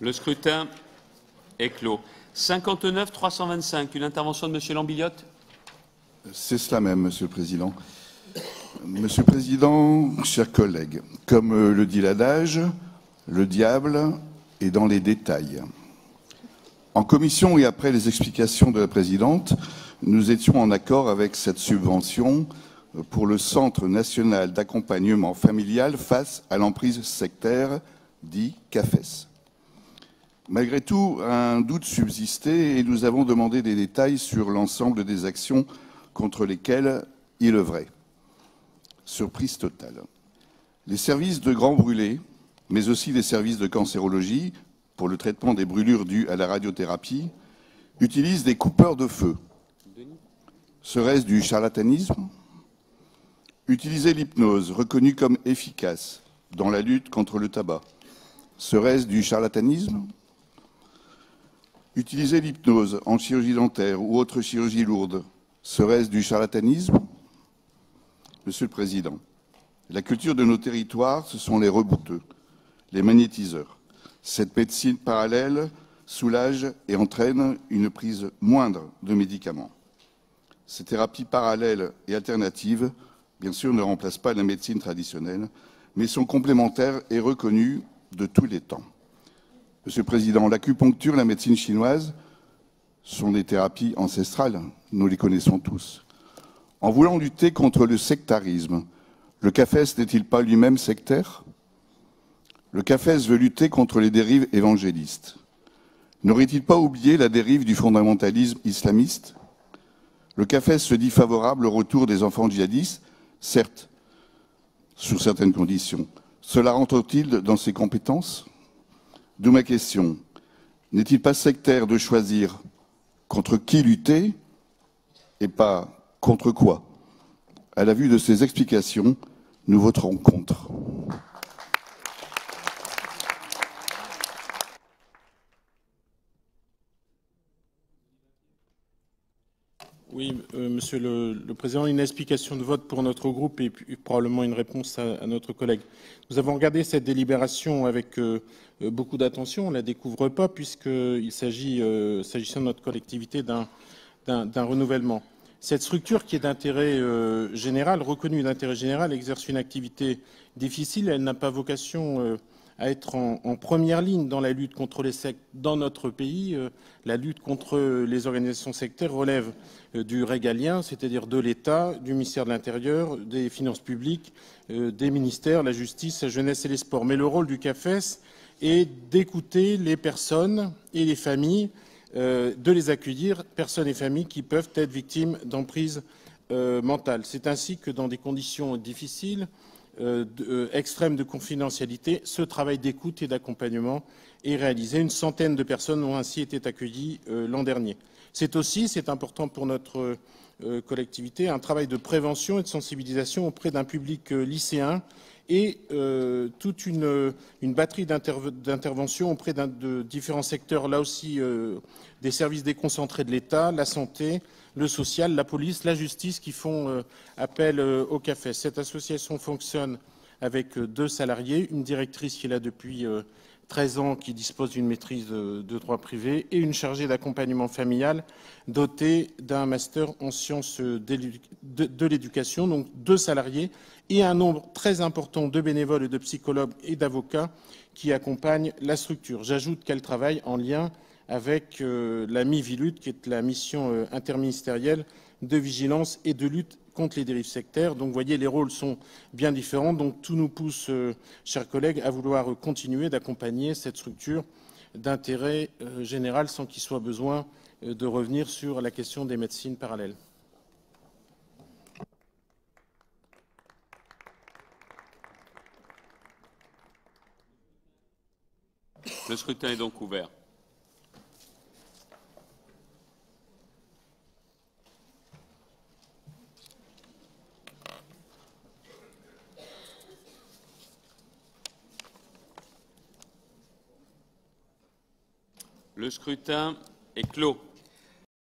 Le scrutin est clos. 59 325, une intervention de Monsieur Lambillotte. C'est cela même, Monsieur le Président. Monsieur le Président, chers collègues, comme le dit l'adage, le diable est dans les détails. En commission et après les explications de la Présidente, nous étions en accord avec cette subvention pour le Centre national d'accompagnement familial face à l'emprise sectaire, dit CAFES. Malgré tout, un doute subsistait et nous avons demandé des détails sur l'ensemble des actions contre lesquelles il œuvrait. Surprise totale. Les services de grands brûlés, mais aussi les services de cancérologie pour le traitement des brûlures dues à la radiothérapie, utilisent des coupeurs de feu. Serait-ce du charlatanisme? Utiliser l'hypnose, reconnue comme efficace dans la lutte contre le tabac, serait-ce du charlatanisme? Utiliser l'hypnose en chirurgie dentaire ou autre chirurgie lourde, serait-ce du charlatanisme? Monsieur le Président, la culture de nos territoires, ce sont les rebouteux, les magnétiseurs. Cette médecine parallèle soulage et entraîne une prise moindre de médicaments. Ces thérapies parallèles et alternatives, bien sûr, ne remplacent pas la médecine traditionnelle, mais sont complémentaires et reconnues de tous les temps. Monsieur le Président, l'acupuncture, la médecine chinoise sont des thérapies ancestrales, nous les connaissons tous. En voulant lutter contre le sectarisme, le CAFES n'est-il pas lui-même sectaire? Le CAFES veut lutter contre les dérives évangélistes. N'aurait-il pas oublié la dérive du fondamentalisme islamiste? Le CAFES se dit favorable au retour des enfants djihadistes, certes, sous certaines conditions. Cela rentre-t-il dans ses compétences? D'où ma question. N'est-il pas sectaire de choisir contre qui lutter et pas contre quoi? À la vue de ces explications, nous voterons contre. Oui, Monsieur le Président, une explication de vote pour notre groupe et probablement une réponse à notre collègue. Nous avons regardé cette délibération avec beaucoup d'attention. On ne la découvre pas puisqu'il s'agit, s'agissant de notre collectivité, d'un renouvellement. Cette structure qui est d'intérêt général, reconnue d'intérêt général, exerce une activité difficile. Elle n'a pas vocation à être en première ligne dans la lutte contre les sectes dans notre pays. La lutte contre les organisations sectaires relève du régalien, c'est-à-dire de l'État, du ministère de l'Intérieur, des Finances publiques, des ministères, la justice, la jeunesse et les sports. Mais le rôle du CAFES est d'écouter les personnes et les familles, de les accueillir, personnes et familles qui peuvent être victimes d'emprise mentale. C'est ainsi que dans des conditions difficiles, extrême de confidentialité, ce travail d'écoute et d'accompagnement est réalisé. Une centaine de personnes ont ainsi été accueillies l'an dernier. C'est aussi, c'est important pour notre collectivité, un travail de prévention et de sensibilisation auprès d'un public lycéen et toute une batterie d'interventions auprès de différents secteurs, là aussi des services déconcentrés de l'État, la santé, le social, la police, la justice qui font appel au CAFES. Cette association fonctionne avec 2 salariés, une directrice qui est là depuis 13 ans, qui dispose d'une maîtrise de droit privé, et une chargée d'accompagnement familial dotée d'un master en sciences de l'éducation, donc 2 salariés, et un nombre très important de bénévoles et de psychologues et d'avocats qui accompagnent la structure. J'ajoute qu'elle travaille en lien avec la MIVILUT, qui est la mission interministérielle de vigilance et de lutte contre les dérives sectaires. Donc, vous voyez, les rôles sont bien différents. Donc, tout nous pousse, chers collègues, à vouloir continuer d'accompagner cette structure d'intérêt général sans qu'il soit besoin de revenir sur la question des médecines parallèles. Le scrutin est donc ouvert. Le scrutin est clos.